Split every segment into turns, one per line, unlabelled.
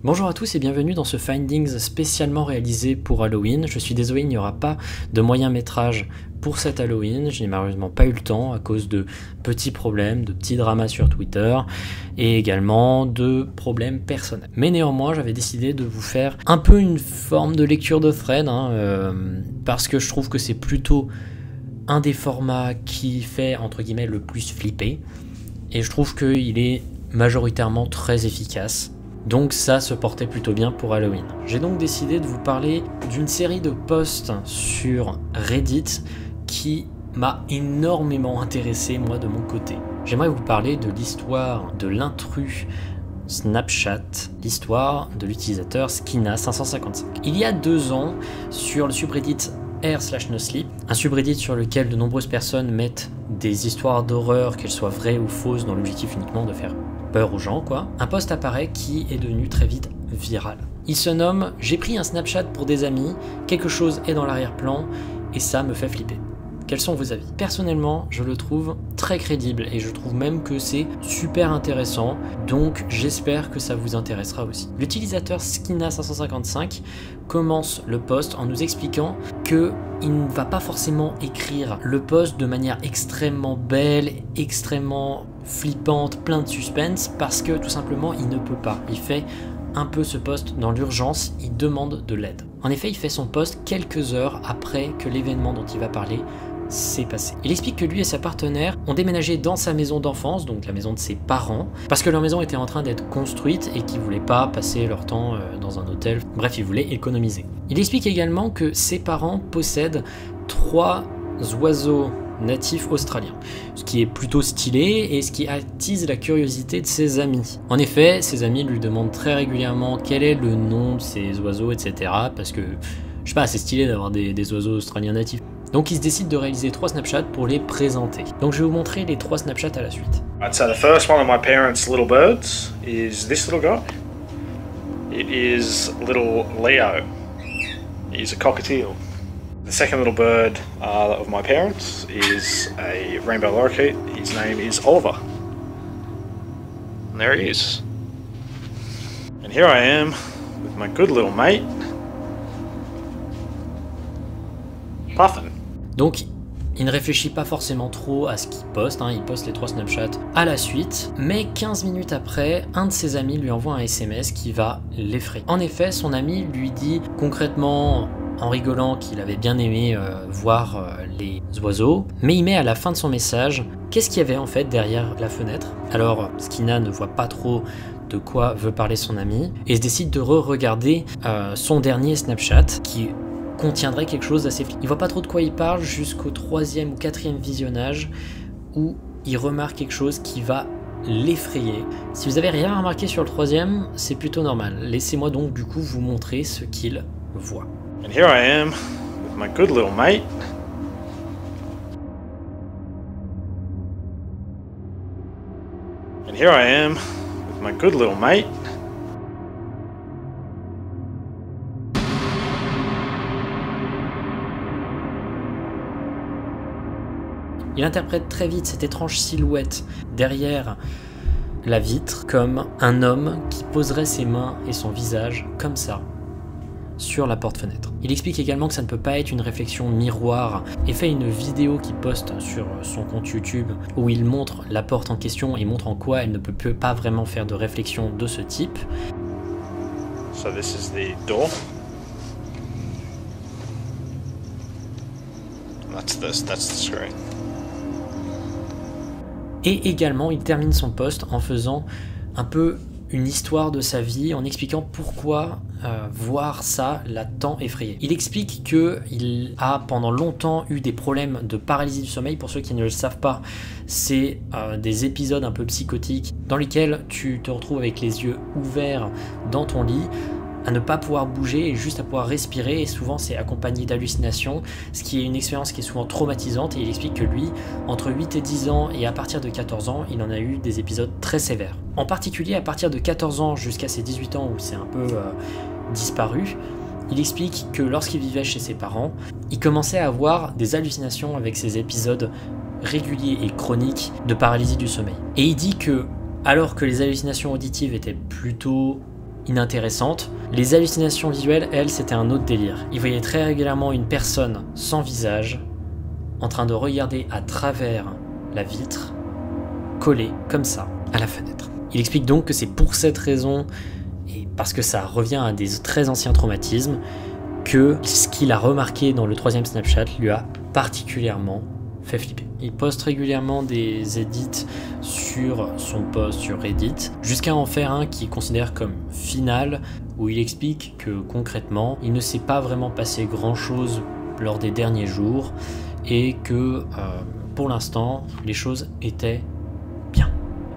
Bonjour à tous et bienvenue dans ce Findings spécialement réalisé pour Halloween. Je suis désolé, il n'y aura pas de moyen métrage pour cet Halloween. Je n'ai malheureusement pas eu le temps à cause de petits problèmes, de petits dramas sur Twitter et également de problèmes personnels. Mais néanmoins, j'avais décidé de vous faire un peu une forme de lecture de thread parce que je trouve que c'est plutôt un des formats qui fait entre guillemets le plus flipper et je trouve qu'il est majoritairement très efficace. Donc ça se portait plutôt bien pour Halloween. J'ai donc décidé de vous parler d'une série de posts sur Reddit qui m'a énormément intéressé moi de mon côté. J'aimerais vous parler de l'histoire de l'intrus Snapchat, l'histoire de l'utilisateur Skina555. Il y a 2 ans, sur le subreddit r/nosleep, un subreddit sur lequel de nombreuses personnes mettent des histoires d'horreur, qu'elles soient vraies ou fausses, dans l'objectif uniquement de faire peur aux gens, quoi. Un post apparaît qui est devenu très vite viral. Il se nomme « J'ai pris un Snapchat pour des amis, quelque chose est dans l'arrière-plan et ça me fait flipper ». Quels sont vos avis? Personnellement, je le trouve très crédible et je trouve même que c'est super intéressant, donc j'espère que ça vous intéressera aussi. L'utilisateur Skina555 commence le post en nous expliquant qu'il ne va pas forcément écrire le post de manière extrêmement belle, extrêmement flippante, plein de suspense, parce que tout simplement il ne peut pas. Il fait un peu ce post dans l'urgence, il demande de l'aide. En effet, il fait son post quelques heures après que l'événement dont il va parler s'est passé. Il explique que lui et sa partenaire ont déménagé dans sa maison d'enfance, donc la maison de ses parents, parce que leur maison était en train d'être construite et qu'ils ne voulaient pas passer leur temps dans un hôtel. Bref, ils voulaient économiser. Il explique également que ses parents possèdent 3 oiseaux natifs australiens, ce qui est plutôt stylé et ce qui attise la curiosité de ses amis. En effet, ses amis lui demandent très régulièrement quel est le nom de ces oiseaux, etc. parce que, je sais pas, c'est stylé d'avoir des oiseaux australiens natifs. Donc il se décide de réaliser 3 Snapchats pour les présenter. Donc je vais vous montrer les 3 Snapchats à la suite.
Right, so the first one of my parents' little birds is this little guy. It is little Leo. He's a cockatiel. The second little bird of my parents is a rainbow lorikeet. His name is Oliver. And there he is. And here I am with my good little mate, Puffin.
Donc, il ne réfléchit pas forcément trop à ce qu'il poste, il poste les 3 Snapchats à la suite, mais 15 minutes après, un de ses amis lui envoie un SMS qui va l'effrayer. En effet, son ami lui dit concrètement, en rigolant, qu'il avait bien aimé voir les oiseaux, mais il met à la fin de son message qu'est-ce qu'il y avait en fait derrière la fenêtre. Alors, Skina ne voit pas trop de quoi veut parler son ami, et se décide de re-regarder son dernier Snapchat, qui contiendrait quelque chose d'assez flippant. Il voit pas trop de quoi il parle jusqu'au 3e ou 4e visionnage où il remarque quelque chose qui va l'effrayer. Si vous avez rien remarqué sur le 3e, c'est plutôt normal. Laissez-moi donc du coup vous montrer ce qu'il voit.
And here I am with my good little mate. And here I am with my good little mate.
Il interprète très vite cette étrange silhouette derrière la vitre comme un homme qui poserait ses mains et son visage comme ça sur la porte-fenêtre. Il explique également que ça ne peut pas être une réflexion miroir et fait une vidéo qu'il poste sur son compte YouTube où il montre la porte en question et montre en quoi elle ne peut pas vraiment faire de réflexion de ce type.
So this is the door. That's the screen.
Et également, il termine son post en faisant un peu une histoire de sa vie, en expliquant pourquoi voir ça l'a tant effrayé. Il explique qu'il a pendant longtemps eu des problèmes de paralysie du sommeil. Pour ceux qui ne le savent pas, c'est des épisodes un peu psychotiques dans lesquels tu te retrouves avec les yeux ouverts dans ton lit, à ne pas pouvoir bouger et juste à pouvoir respirer, et souvent c'est accompagné d'hallucinations, ce qui est une expérience qui est souvent traumatisante. Et il explique que lui, entre 8 et 10 ans et à partir de 14 ans, il en a eu des épisodes très sévères. En particulier à partir de 14 ans jusqu'à ses 18 ans où c'est un peu disparu, il explique que lorsqu'il vivait chez ses parents, il commençait à avoir des hallucinations avec ces épisodes réguliers et chroniques de paralysie du sommeil. Et il dit que, alors que les hallucinations auditives étaient plutôt inintéressante. Les hallucinations visuelles, elles, c'était un autre délire. Il voyait très régulièrement une personne sans visage, en train de regarder à travers la vitre, collée comme ça à la fenêtre. Il explique donc que c'est pour cette raison, et parce que ça revient à des très anciens traumatismes, que ce qu'il a remarqué dans le 3e Snapchat lui a particulièrement fait flipper. Il poste régulièrement des edits sur son post sur Reddit, jusqu'à en faire un qu'il considère comme final, où il explique que concrètement, il ne s'est pas vraiment passé grand chose lors des derniers jours, et que pour l'instant, les choses étaient bien.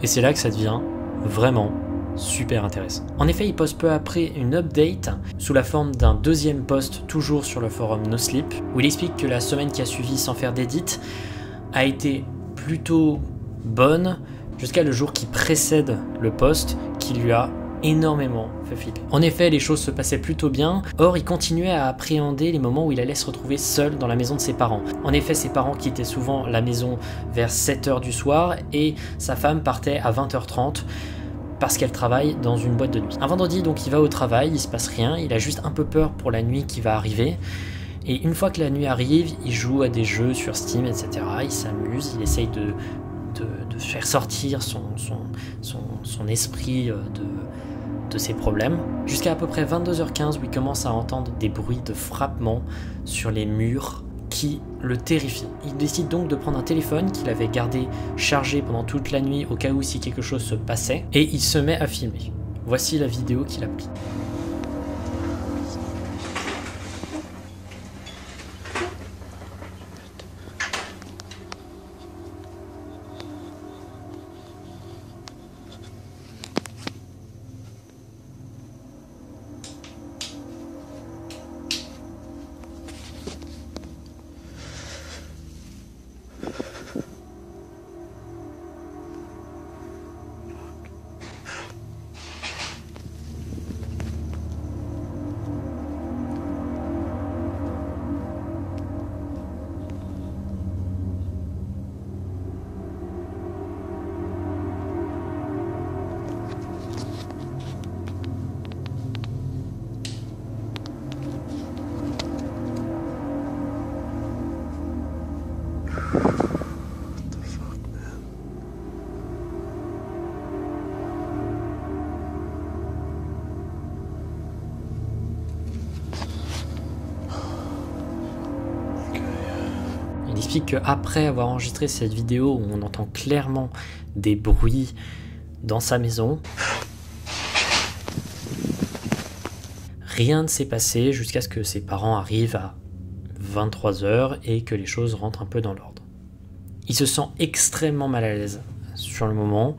Et c'est là que ça devient vraiment super intéressant. En effet, il poste peu après une update sous la forme d'un deuxième post, toujours sur le forum No Sleep, où il explique que la semaine qui a suivi sans faire d'édit a été plutôt bonne jusqu'à le jour qui précède le post, qui lui a énormément fait flipper. En effet, les choses se passaient plutôt bien, or il continuait à appréhender les moments où il allait se retrouver seul dans la maison de ses parents. En effet, ses parents quittaient souvent la maison vers 7h du soir et sa femme partait à 20h30 parce qu'elle travaille dans une boîte de nuit. Un vendredi, donc, il va au travail, il se passe rien, il a juste un peu peur pour la nuit qui va arriver. Et une fois que la nuit arrive, il joue à des jeux sur Steam, etc. Il s'amuse, il essaye de faire sortir son esprit de ses problèmes. Jusqu'à peu près 22h15 où il commence à entendre des bruits de frappement sur les murs qui le terrifient. Il décide donc de prendre un téléphone qu'il avait gardé chargé pendant toute la nuit au cas où si quelque chose se passait, et il se met à filmer. Voici la vidéo qu'il a prise. Il explique qu'après avoir enregistré cette vidéo où on entend clairement des bruits dans sa maison, rien ne s'est passé jusqu'à ce que ses parents arrivent à 23h et que les choses rentrent un peu dans l'ordre. Il se sent extrêmement mal à l'aise sur le moment,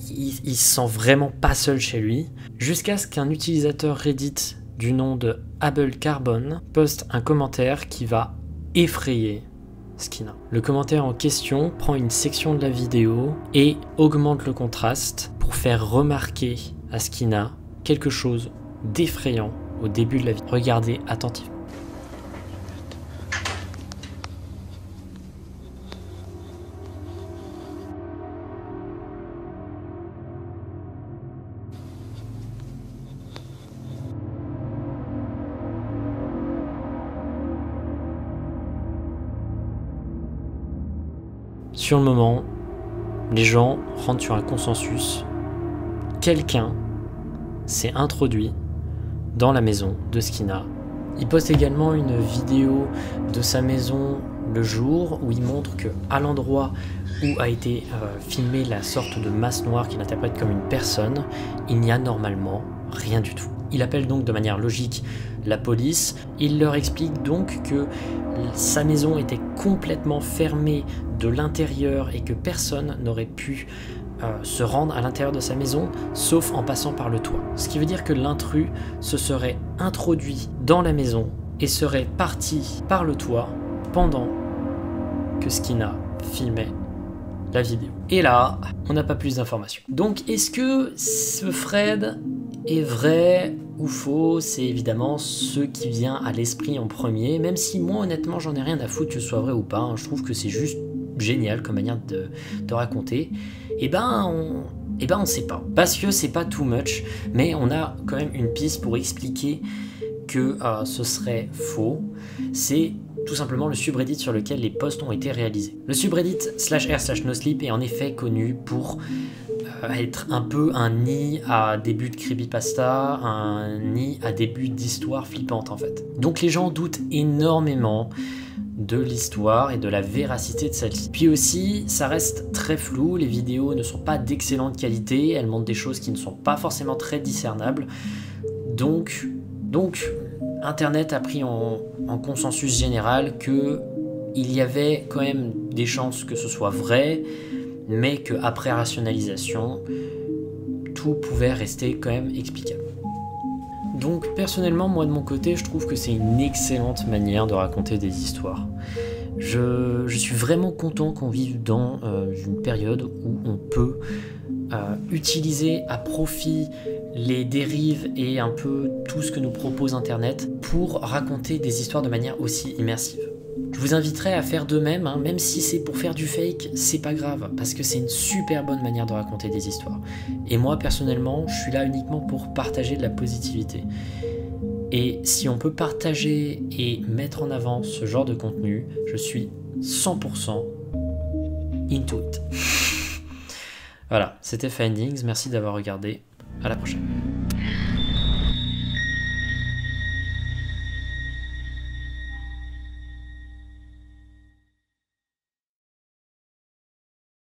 il se sent vraiment pas seul chez lui, jusqu'à ce qu'un utilisateur Reddit du nom de Able Carbon poste un commentaire qui va effrayer Skeena. Le commentaire en question prend une section de la vidéo et augmente le contraste pour faire remarquer à Skeena quelque chose d'effrayant au début de la vidéo. Regardez attentivement. Sur le moment, les gens rentrent sur un consensus. Quelqu'un s'est introduit dans la maison de Skeena. Il poste également une vidéo de sa maison le jour où il montre que à l'endroit où a été filmée la sorte de masse noire qu'il interprète comme une personne, il n'y a normalement rien du tout. Il appelle donc de manière logique la police. Il leur explique donc que sa maison était complètement fermée de l'intérieur et que personne n'aurait pu se rendre à l'intérieur de sa maison sauf en passant par le toit. Ce qui veut dire que l'intrus se serait introduit dans la maison et serait parti par le toit pendant que Skeena filmait la vidéo. Et là, on n'a pas plus d'informations. Donc est-ce que ce Fred est vrai ou faux? C'est évidemment ce qui vient à l'esprit en premier, même si moi honnêtement j'en ai rien à foutre que ce soit vrai ou pas, hein. Je trouve que c'est juste génial comme manière de raconter. Et ben Eh ben on sait pas, parce que c'est pas too much, mais on a quand même une piste pour expliquer que ce serait faux. C'est tout simplement le subreddit sur lequel les posts ont été réalisés. Le subreddit /r/nosleep est en effet connu pour être un peu un nid à début de creepypasta, un nid à début d'histoire flippante en fait. Donc les gens doutent énormément de l'histoire et de la véracité de celle-ci. Puis aussi, ça reste très flou, les vidéos ne sont pas d'excellente qualité, elles montrent des choses qui ne sont pas forcément très discernables. Donc Internet a pris en consensus général que il y avait quand même des chances que ce soit vrai, mais qu'après rationalisation, tout pouvait rester quand même explicable. Donc personnellement, moi de mon côté, je trouve que c'est une excellente manière de raconter des histoires. Je suis vraiment content qu'on vive dans une période où on peut utiliser à profit les dérives et un peu tout ce que nous propose Internet pour raconter des histoires de manière aussi immersive. Je vous inviterai à faire de même, hein, même si c'est pour faire du fake, c'est pas grave, parce que c'est une super bonne manière de raconter des histoires. Et moi, personnellement, je suis là uniquement pour partager de la positivité. Et si on peut partager et mettre en avant ce genre de contenu, je suis 100% into it. Voilà, c'était Findings, merci d'avoir regardé, à la prochaine.